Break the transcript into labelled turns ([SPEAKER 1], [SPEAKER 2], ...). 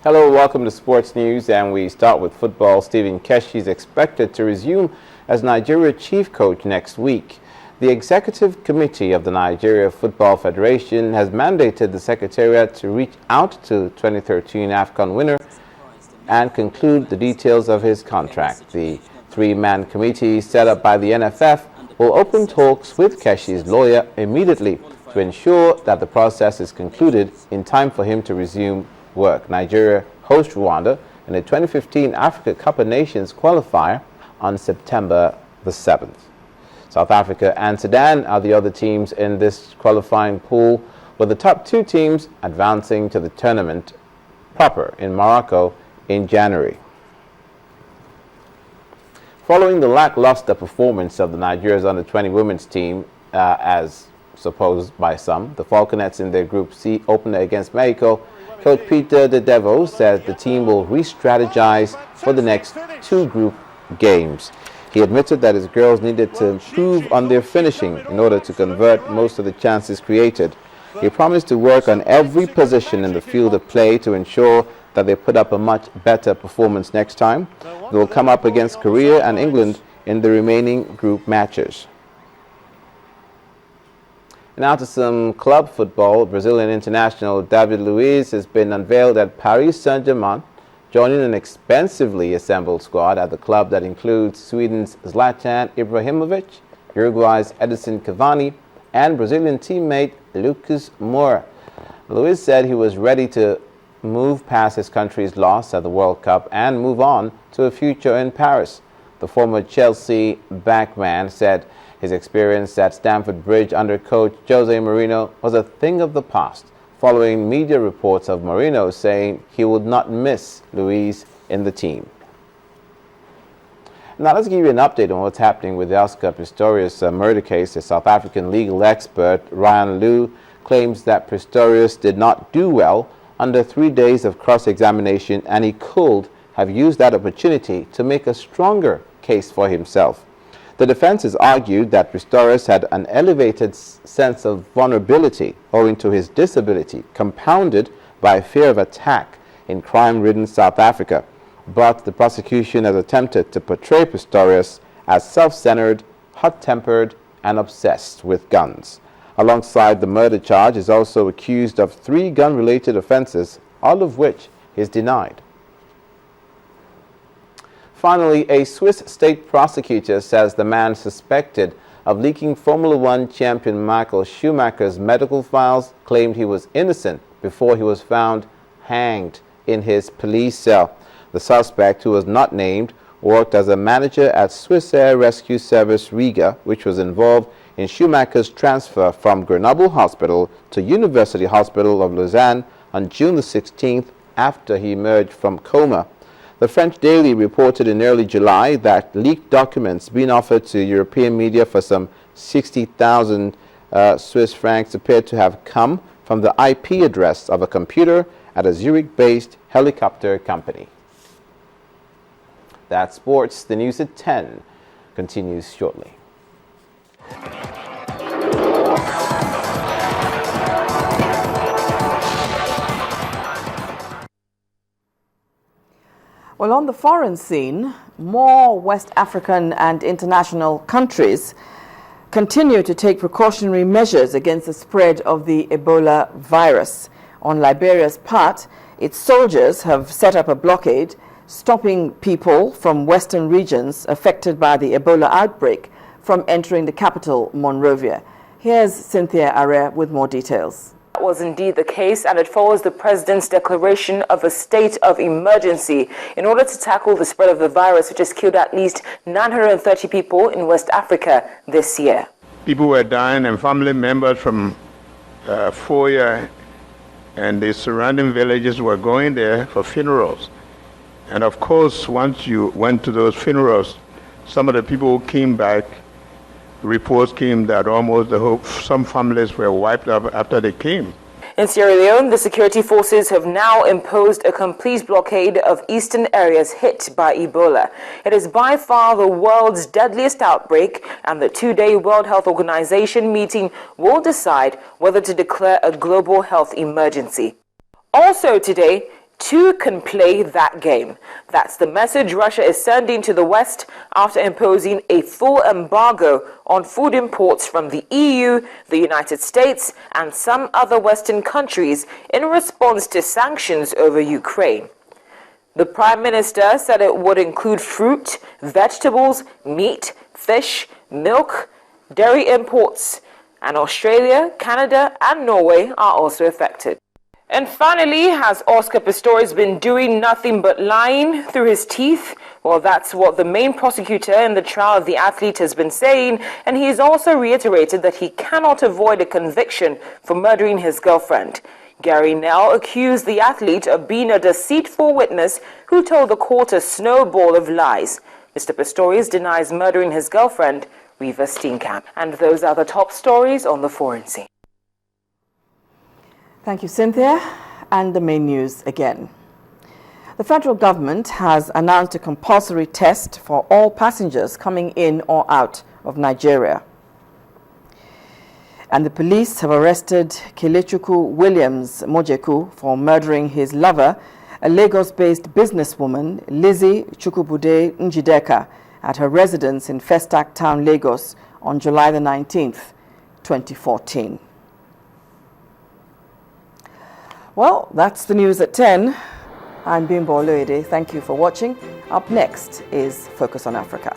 [SPEAKER 1] Hello, welcome to Sports News, and we start with football. Stephen Keshi is expected to resume as Nigeria chief coach next week. The Executive Committee of the Nigeria Football Federation has mandated the Secretariat to reach out to 2013 AFCON winner and conclude the details of his contract. The three-man committee set up by the NFF will open talks with Keshi's lawyer immediately to ensure that the process is concluded in time for him to resume work. Nigeria hosts Rwanda in the 2015 Africa Cup of Nations qualifier on September the 7th. South Africa and Sudan are the other teams in this qualifying pool, with the top two teams advancing to the tournament proper in Morocco in January. Following the lackluster performance of the Nigeria's under-20 women's team, as supposed by some, the Falconets in their Group C opener against Mexico, Coach Peter De Devo says the team will re-strategize for the next two group games. He admitted that his girls needed to improve on their finishing in order to convert most of the chances created. He promised to work on every position in the field of play to ensure that they put up a much better performance next time. They will come up against Korea and England in the remaining group matches. Now to some club football. Brazilian international David Luiz has been unveiled at Paris Saint-Germain, joining an expensively assembled squad at the club that includes Sweden's Zlatan Ibrahimovic, Uruguay's Edison Cavani, and Brazilian teammate Lucas Moura. Luiz said he was ready to move past his country's loss at the World Cup and move on to a future in Paris. The former Chelsea backman said his experience at Stamford Bridge under coach Jose Mourinho was a thing of the past, following media reports of Mourinho saying he would not miss Luiz in the team. Now let's give you an update on what's happening with the Oscar Pistorius murder case. A South African legal expert, Ryan Liu, claims that Pistorius did not do well under 3 days of cross-examination, and he could have used that opportunity to make a stronger case for himself. The defense has argued that Pistorius had an elevated sense of vulnerability owing to his disability, compounded by fear of attack in crime-ridden South Africa. But the prosecution has attempted to portray Pistorius as self-centered, hot-tempered, and obsessed with guns. Alongside the murder charge, is also accused of 3 gun-related offenses, all of which is denied. Finally, a Swiss state prosecutor says the man suspected of leaking Formula One champion Michael Schumacher's medical files claimed he was innocent before he was found hanged in his police cell. The suspect, who was not named, worked as a manager at Swiss Air Rescue Service Riga, which was involved in Schumacher's transfer from Grenoble Hospital to University Hospital of Lausanne on June the 16th after he emerged from coma. The French Daily reported in early July that leaked documents being offered to European media for some 60,000 Swiss francs appeared to have come from the IP address of a computer at a Zurich-based helicopter company. That's sports. The news at 10 continues shortly.
[SPEAKER 2] Well, on the foreign scene, more West African and international countries continue to take precautionary measures against the spread of the Ebola virus. On Liberia's part, its soldiers have set up a blockade, stopping people from western regions affected by the Ebola outbreak from entering the capital, Monrovia. Here's Cynthia Are with more details.
[SPEAKER 3] That was indeed the case, and it follows the president's declaration of a state of emergency in order to tackle the spread of the virus, which has killed at least 930 people in West Africa this year.
[SPEAKER 4] People were dying, and family members from Foya and the surrounding villages were going there for funerals. And of course, once you went to those funerals, some of the people who came back, reports came that almost some families were wiped out after they came.
[SPEAKER 3] In Sierra Leone, the security forces have now imposed a complete blockade of eastern areas hit by Ebola. It is by far the world's deadliest outbreak, and the 2-day World Health Organization meeting will decide whether to declare a global health emergency. Also today, Two can play that game. That's the message Russia is sending to the West after imposing a full embargo on food imports from the EU, the United States, and some other Western countries in response to sanctions over Ukraine. The Prime Minister said it would include fruit, vegetables, meat, fish, milk, dairy imports, and Australia, Canada, and Norway are also affected. And finally, has Oscar Pistorius been doing nothing but lying through his teeth? Well, that's what the main prosecutor in the trial of the athlete has been saying, and he has also reiterated that he cannot avoid a conviction for murdering his girlfriend. Gary Nell accused the athlete of being a deceitful witness who told the court a snowball of lies. Mr. Pistorius denies murdering his girlfriend, Reva Steenkamp. And those are the top stories on the foreign scene.
[SPEAKER 2] Thank you, Cynthia. And the main news again. The federal government has announced a compulsory test for all passengers coming in or out of Nigeria. And the police have arrested Kelechukwu Williams Mojeku for murdering his lover, a Lagos-based businesswoman, Lizzie Chukwubude Njideka, at her residence in Festac Town, Lagos, on July the 19th, 2014. Well, that's the news at 10. I'm Bimbo Oloyede. Thank you for watching. Up next is Focus on Africa.